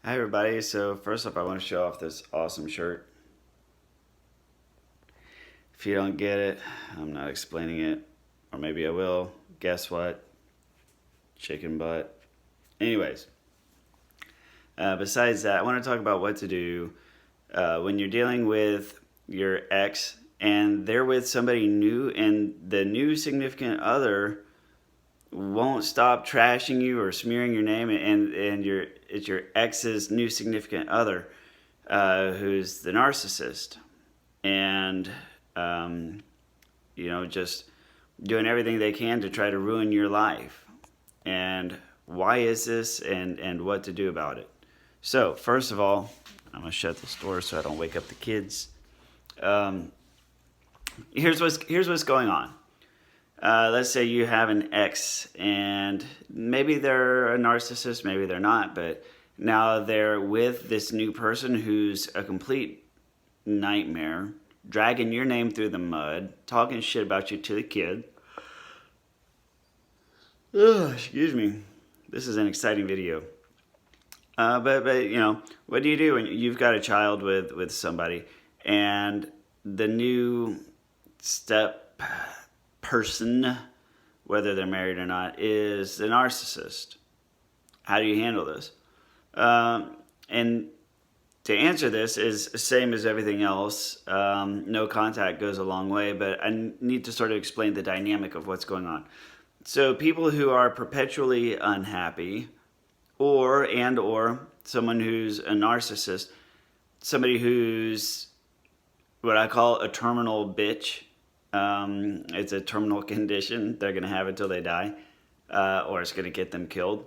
Hi everybody, so first up I want to show off this awesome shirt. If you don't get it, I'm not explaining it, or maybe I will. Guess what? Chicken butt. Anyways, besides that, I want to talk about what to do when you're dealing with your ex and they're with somebody new and the new significant other won't stop trashing you or smearing your name, and it's your ex's new significant other who's the narcissist, and just doing everything they can to try to ruin your life. And why is this, and what to do about it? So first of all, I'm gonna shut this door so I don't wake up the kids. Here's what's going on. Let's say you have an ex, and maybe they're a narcissist, maybe they're not, but now they're with this new person who's a complete nightmare, dragging your name through the mud, talking shit about you to the kid. Ugh, excuse me. This is an exciting video. But what do you do when you've got a child with somebody, and the new step person, whether they're married or not, is the narcissist? How do you handle this? And to answer this is the same as everything else. No contact goes a long way, but I need to sort of explain the dynamic of what's going on. So people who are perpetually unhappy, or someone who's a narcissist, somebody who's what I call a terminal bitch. It's a terminal condition. They're going to have it till they die, or it's going to get them killed.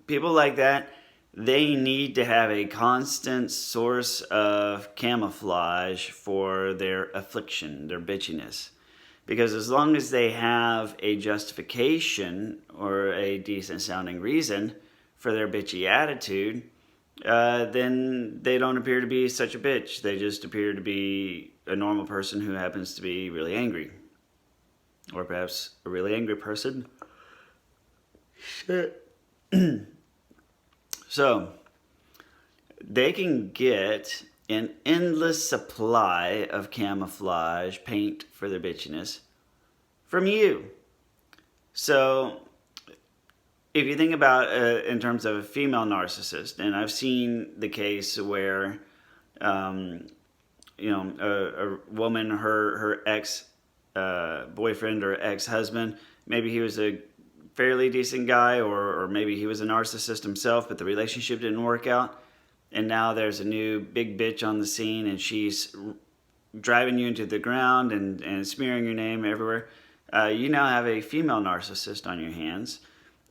People like that, they need to have a constant source of camouflage for their affliction, their bitchiness. Because as long as they have a justification or a decent sounding reason for their bitchy attitude, then they don't appear to be such a bitch. They just appear to be a normal person who happens to be really angry. Or perhaps a really angry person. Shit. So, they can get an endless supply of camouflage paint for their bitchiness from you. So, if you think about in terms of a female narcissist, and I've seen the case where, a woman, her ex boyfriend or ex husband, maybe he was a fairly decent guy, or maybe he was a narcissist himself, but the relationship didn't work out. And now there's a new big bitch on the scene, and she's driving you into the ground and smearing your name everywhere. You now have a female narcissist on your hands,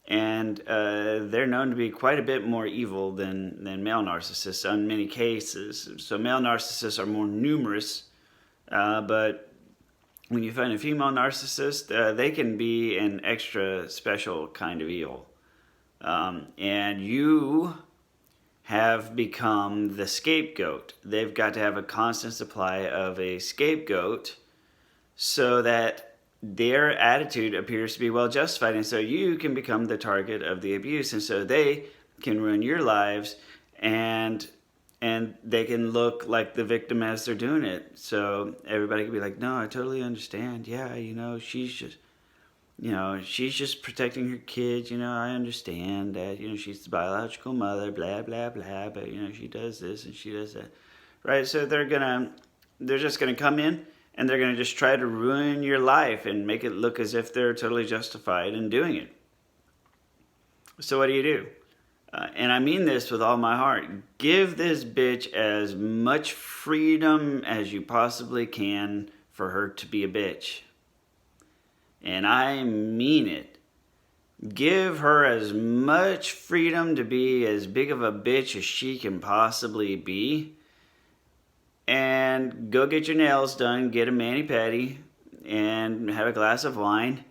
and they're known to be quite a bit more evil than male narcissists in many cases. So male narcissists are more numerous, but when you find a female narcissist, they can be an extra special kind of evil. And you have become the scapegoat. They've got to have a constant supply of a scapegoat so that their attitude appears to be well justified, and so you can become the target of the abuse, and so they can ruin your lives, and they can look like the victim as they're doing it. So everybody can be like, no, I totally understand. Yeah, she's just protecting her kids. I understand that, she's the biological mother, blah, blah, blah, but, she does this and she does that. Right? So they're just going to come in and they're going to just try to ruin your life and make it look as if they're totally justified in doing it. So what do you do? And I mean this with all my heart. Give this bitch as much freedom as you possibly can for her to be a bitch. And I mean it. Give her as much freedom to be as big of a bitch as she can possibly be. And go get your nails done, get a mani-pedi, and have a glass of wine.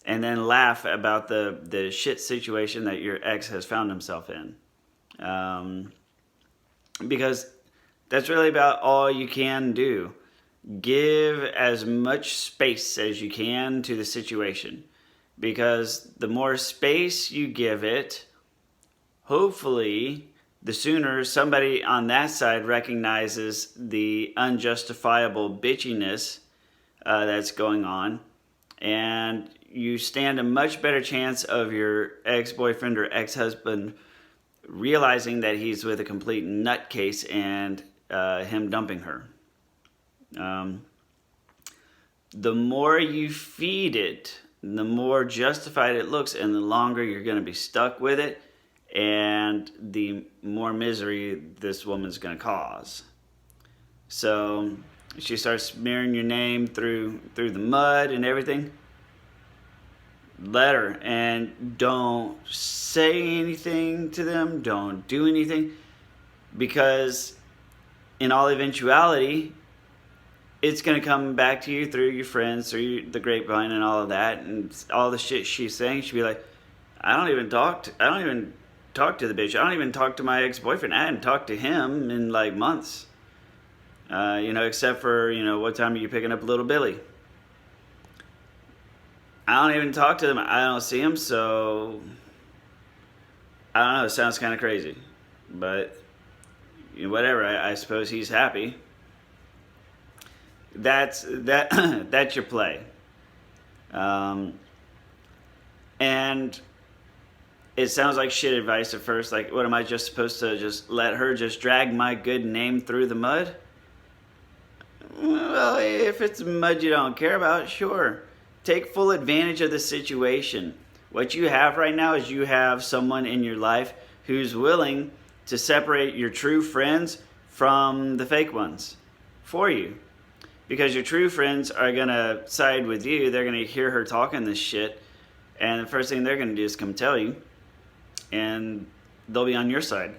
And then laugh about the shit situation that your ex has found himself in. Because that's really about all you can do. Give as much space as you can to the situation. Because the more space you give it, hopefully, the sooner somebody on that side recognizes the unjustifiable bitchiness that's going on, and you stand a much better chance of your ex-boyfriend or ex-husband realizing that he's with a complete nutcase and him dumping her. The more you feed it, the more justified it looks, and the longer you're going to be stuck with it, and the more misery this woman's going to cause. So she starts smearing your name through the mud and everything. Let her, and don't say anything to them, don't do anything, because in all eventuality, it's going to come back to you through your friends, through the grapevine and all of that, and all the shit she's saying. She'll be like, I don't even talk to the bitch. I don't even talk to my ex-boyfriend. I hadn't talked to him in like months. Except for, what time are you picking up little Billy? I don't even talk to them. I don't see him, so I don't know. It sounds kind of crazy, but whatever. I suppose he's happy. That's your play, and it sounds like shit advice at first. Like, what am I just supposed to just let her just drag my good name through the mud? Well, if it's mud you don't care about, sure. Take full advantage of the situation. What you have right now is you have someone in your life who's willing to separate your true friends from the fake ones for you. Because your true friends are going to side with you. They're going to hear her talking this shit. And the first thing they're going to do is come tell you. And they'll be on your side.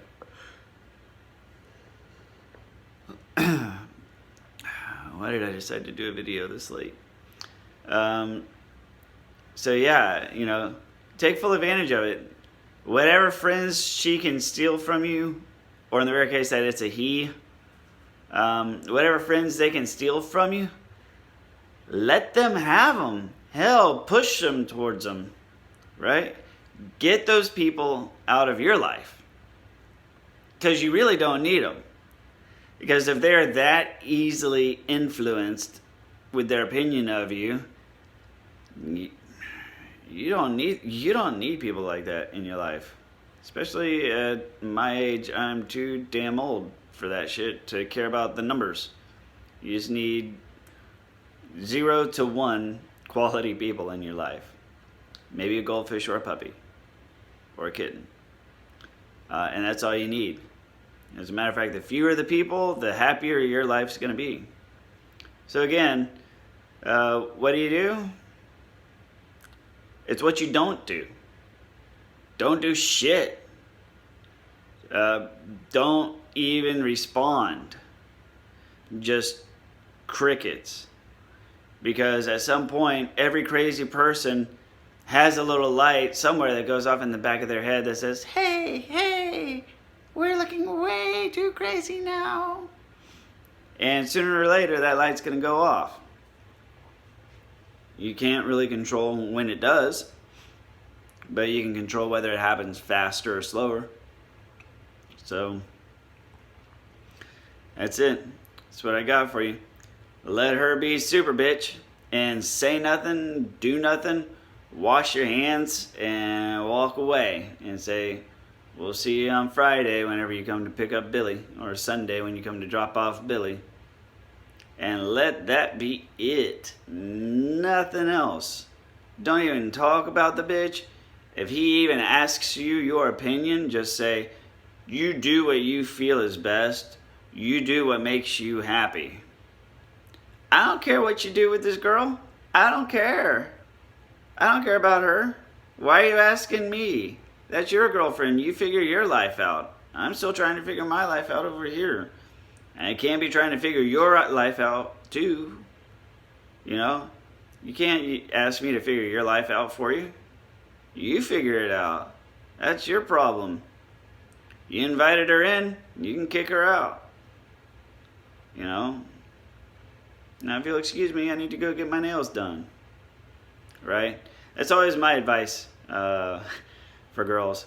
Why did I decide to do a video this late? Take full advantage of it. Whatever friends she can steal from you, or in the rare case that it's a he, whatever friends they can steal from you, let them have them. Hell, push them towards them, right? Get those people out of your life, because you really don't need them. Because if they're that easily influenced with their opinion of you, you don't need people like that in your life. Especially at my age, I'm too damn old for that shit to care about the numbers. You just need 0 to 1 quality people in your life. Maybe a goldfish or a puppy or a kitten. And that's all you need. As a matter of fact, the fewer the people, the happier your life's going to be. So again, what do? It's what you don't do. Don't do shit. Don't even respond. Just crickets. Because at some point, every crazy person has a little light somewhere that goes off in the back of their head that says, hey, we're looking way too crazy now. And sooner or later, that light's going to go off. You can't really control when it does, but you can control whether it happens faster or slower. So, that's it. That's what I got for you. Let her be super bitch and say nothing, do nothing, wash your hands, and walk away and say, we'll see you on Friday whenever you come to pick up Billy, or Sunday when you come to drop off Billy. And let that be it. Nothing else. Don't even talk about the bitch. If he even asks you your opinion, just say, you do what you feel is best. You do what makes you happy. I don't care what you do with this girl. I don't care. I don't care about her. Why are you asking me? That's your girlfriend. You figure your life out. I'm still trying to figure my life out over here. And I can't be trying to figure your life out too. You can't ask me to figure your life out for you. You figure it out. That's your problem. You invited her in, you can kick her out. Now if you'll excuse me, I need to go get my nails done. Right? That's always my advice for girls.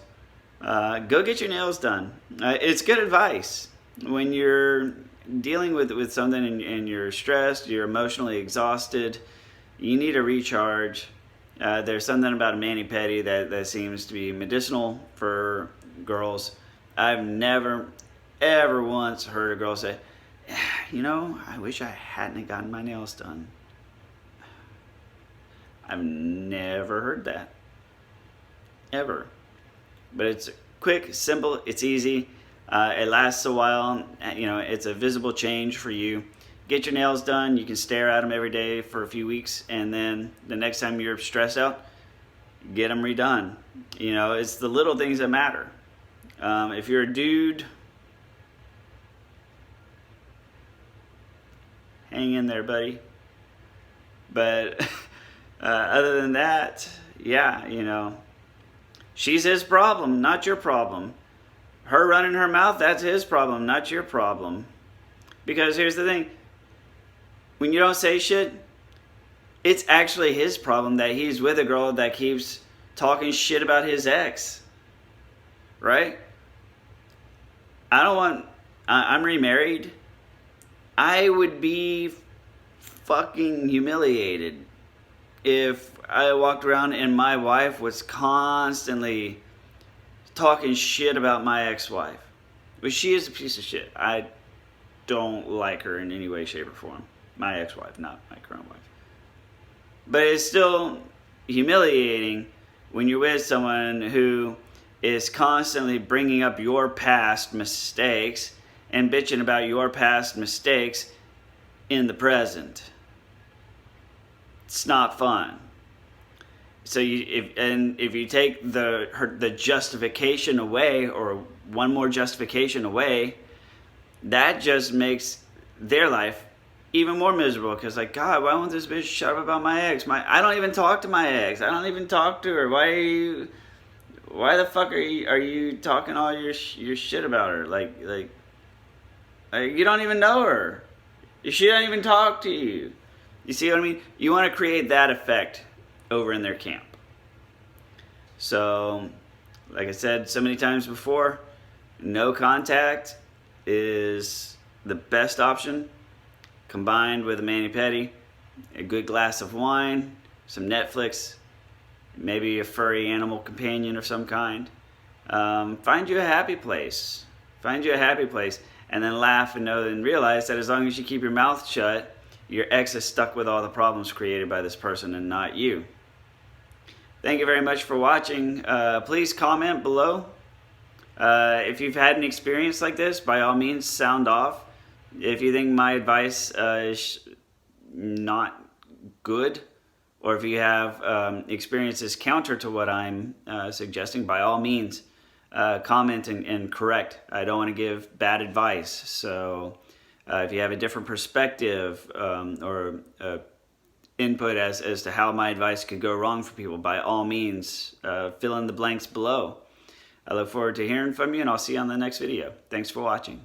Go get your nails done. It's good advice when you're dealing with something and you're stressed, you're emotionally exhausted, you need a recharge. There's something about a mani-pedi that seems to be medicinal for girls. I've never, ever once heard a girl say, I wish I hadn't gotten my nails done. I've never heard that. Ever. But it's quick, simple, it's easy. It lasts a while. It's a visible change for you. Get your nails done. You can stare at them every day for a few weeks, and then the next time you're stressed out, get them redone. It's the little things that matter. If you're a dude, hang in there, buddy. But other than that, yeah, she's his problem, not your problem. Her running her mouth, that's his problem, not your problem. Because here's the thing. When you don't say shit, it's actually his problem that he's with a girl that keeps talking shit about his ex. Right? I'm remarried. I would be fucking humiliated if I walked around and my wife was constantly talking shit about my ex-wife. But she is a piece of shit. I don't like her in any way, shape, or form. My ex-wife, not my current wife. But it's still humiliating when you're with someone who is constantly bringing up your past mistakes and bitching about your past mistakes in the present. It's not fun. So if you take the justification away, or one more justification away, that just makes their life even more miserable. Because God, why won't this bitch shut up about my ex? I don't even talk to my ex. I don't even talk to her. Why the fuck are you talking all your shit about her? Like you don't even know her. She don't even talk to you. You see what I mean? You want to create that effect over in their camp. So, like I said so many times before, no contact is the best option, combined with a mani-pedi, a good glass of wine, some Netflix, maybe a furry animal companion of some kind. Find you a happy place. Find you a happy place, and then laugh and realize that as long as you keep your mouth shut, your ex is stuck with all the problems created by this person and not you. Thank you very much for watching. Please comment below. If you've had an experience like this, by all means, sound off. If you think my advice is not good, or if you have experiences counter to what I'm suggesting, by all means, comment and correct. I don't want to give bad advice. So if you have a different perspective or input as to how my advice could go wrong for people, by all means, fill in the blanks below. I look forward to hearing from you, and I'll see you on the next video. Thanks for watching.